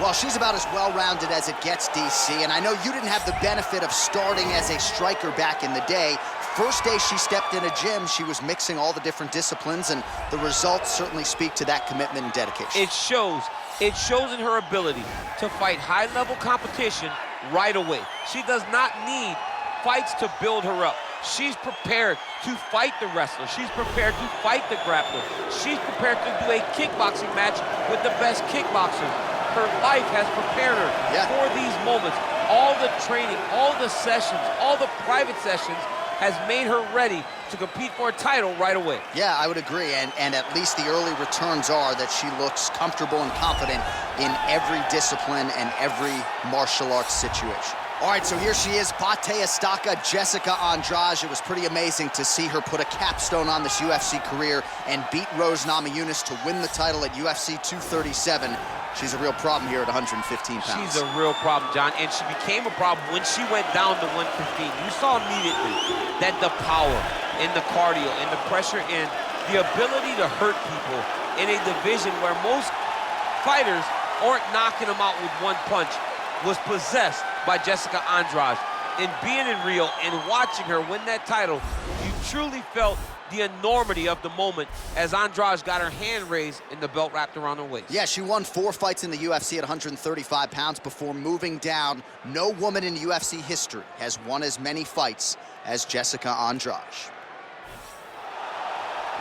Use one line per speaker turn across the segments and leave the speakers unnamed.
Well, she's about as well-rounded as it gets, DC, and I know you didn't have the benefit of starting as a striker back in the day. First day she stepped in a gym, she was mixing all the different disciplines, and the results certainly speak to that commitment and dedication.
It shows. It shows in her ability to fight high-level competition right away. She does not need fights to build her up. She's prepared to fight the wrestler. She's prepared to fight the grappler. She's prepared to do a kickboxing match with the best kickboxers. Her life has prepared her for these moments. All the training, all the sessions, all the private sessions has made her ready to compete for a title right away.
Yeah, I would agree, and at least the early returns are that she looks comfortable and confident in every discipline and every martial arts situation. All right, so here she is, Pate Estaca, Jessica Andrade. It was pretty amazing to see her put a capstone on this UFC career and beat Rose Namajunas to win the title at UFC 237. She's a real problem here at 115 pounds.
She's a real problem, John, and she became a problem when she went down to 115. You saw immediately that the power and the cardio and the pressure and the ability to hurt people in a division where most fighters aren't knocking them out with one punch was possessed by Jessica Andrade. And being in Rio and watching her win that title, you truly felt the enormity of the moment as Andrade got her hand raised and the belt wrapped around her waist.
Yeah, she won 4 fights in the UFC at 135 pounds before moving down. No woman in UFC history has won as many fights as Jessica Andrade.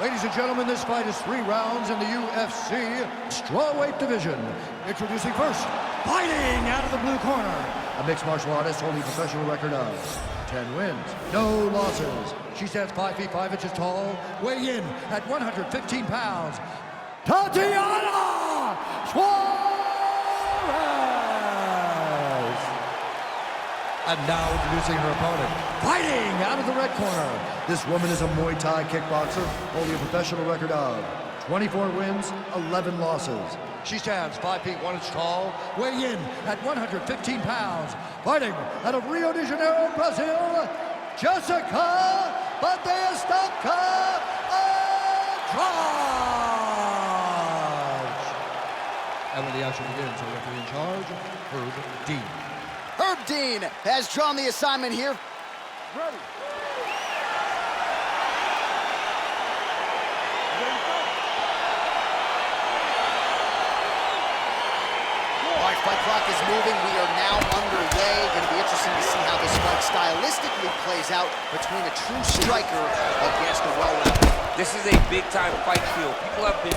Ladies and gentlemen, this fight is 3 rounds in the UFC strawweight division. Introducing first, fighting out of the blue corner, a mixed martial artist holding a professional record of 10 wins, no losses. She stands 5 feet 5 inches tall, weighing in at 115 pounds, Tatiana Suarez! And now introducing her opponent, fighting out of the red corner. This woman is a Muay Thai kickboxer holding a professional record of 24 wins, 11 losses. She stands 5 feet 1 inch tall, weighing in at 115 pounds, fighting out of Rio de Janeiro, Brazil, Jessica Estaca Andrade. And when the action begins, our referee in charge, Herb Dean.
Herb Dean has drawn the assignment here.
Ready.
Fight clock is moving. We are now underway. Going to be interesting to see how this fight stylistically plays out between a true striker against a well-rounded.
This is a big-time fight field. People have been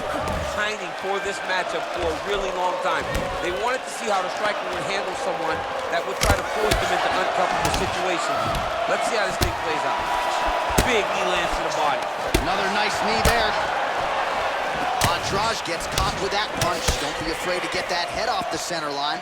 pining for this matchup for a really long time. They wanted to see how the striker would handle someone that would try to force them into uncomfortable situations. Let's see how this thing plays out. Big knee lands to the body.
Another nice knee there. Andrade gets caught with that punch. Don't be afraid to get that head off the center line.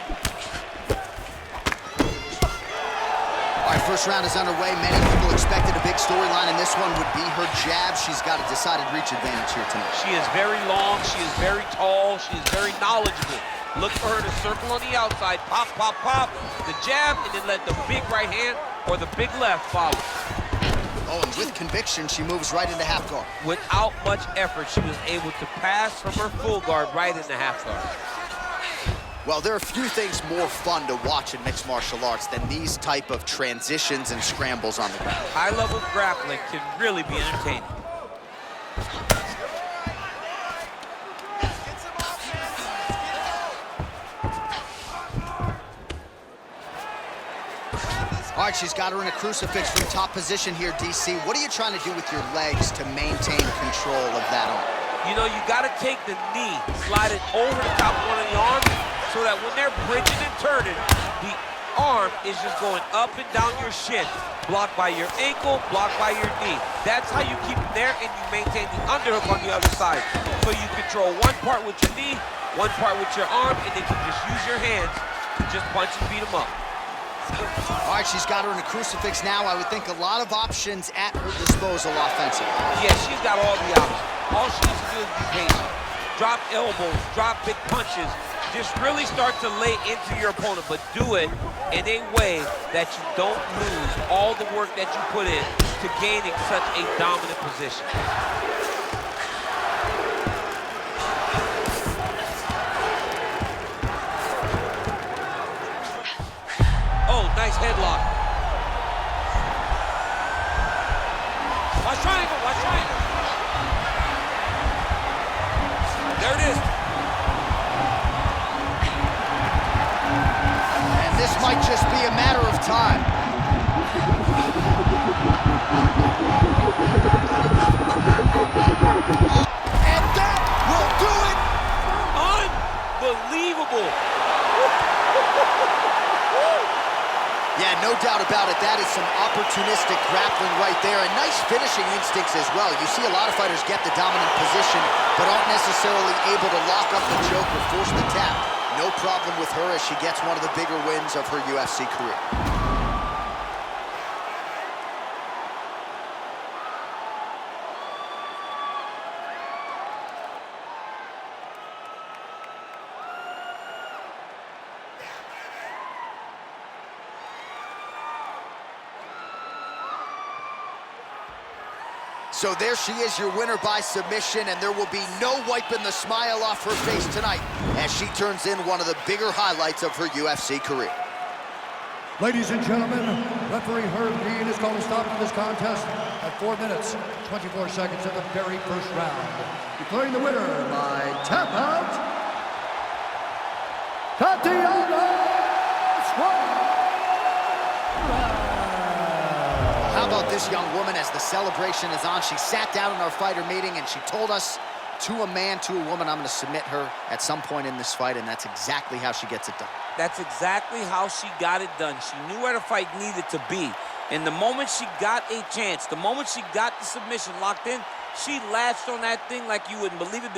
All right, first round is underway. Many people expected a big storyline, and this one would be her jab. She's got a decided reach advantage here tonight.
She is very long. She is very tall. She is very knowledgeable. Look for her to circle on the outside. Pop, pop, pop. The jab, and then let the big right hand or the big left follow.
Oh, and with conviction, she moves right into half guard.
Without much effort, she was able to pass from her full guard right into half guard.
Well, there are few things more fun to watch in mixed martial arts than these type of transitions and scrambles on the ground.
High-level grappling can really be entertaining.
All right, she's got her in a crucifix from top position here, DC. What are you trying to do with your legs to maintain control of that arm?
You know, you got to take the knee, slide it over the top of one of the arms so that when they're bridging and turning, the arm is just going up and down your shin. Blocked by your ankle, blocked by your knee. That's how you keep it there, and you maintain the underhook on the other side. So you control one part with your knee, one part with your arm, and then you just use your hands to just punch and beat them up.
All right, she's got her in a crucifix now. I would think a lot of options at her disposal offensively.
Yeah, she's got all the options. All she needs to do is be patient. Drop elbows, drop big punches. Just really start to lay into your opponent, but do it in a way that you don't lose all the work that you put in to gaining such a dominant position. Watch triangle, watch triangle. There it is.
And this might just be a matter of time. And that will do it.
Unbelievable.
Yeah, no doubt about it. That is some opportunistic grappling right there, and nice finishing instincts as well. You see a lot of fighters get the dominant position, but aren't necessarily able to lock up the choke or force the tap. No problem with her as she gets one of the bigger wins of her UFC career. So there she is, your winner by submission, and there will be no wiping the smile off her face tonight as she turns in one of the bigger highlights of her UFC career.
Ladies and gentlemen, referee Herb Dean is going to stop this contest at 4 minutes, 24 seconds of the very first round. Declaring the winner by tap out, Tatiana Suarez.
How about this young woman as the celebration is on? She sat down in our fighter meeting and she told us, to a man, to a woman, I'm going to submit her at some point in this fight, and that's exactly how she gets it done.
That's exactly how she got it done. She knew where the fight needed to be. And the moment she got a chance, the moment she got the submission locked in, she latched on that thing like you wouldn't believe it.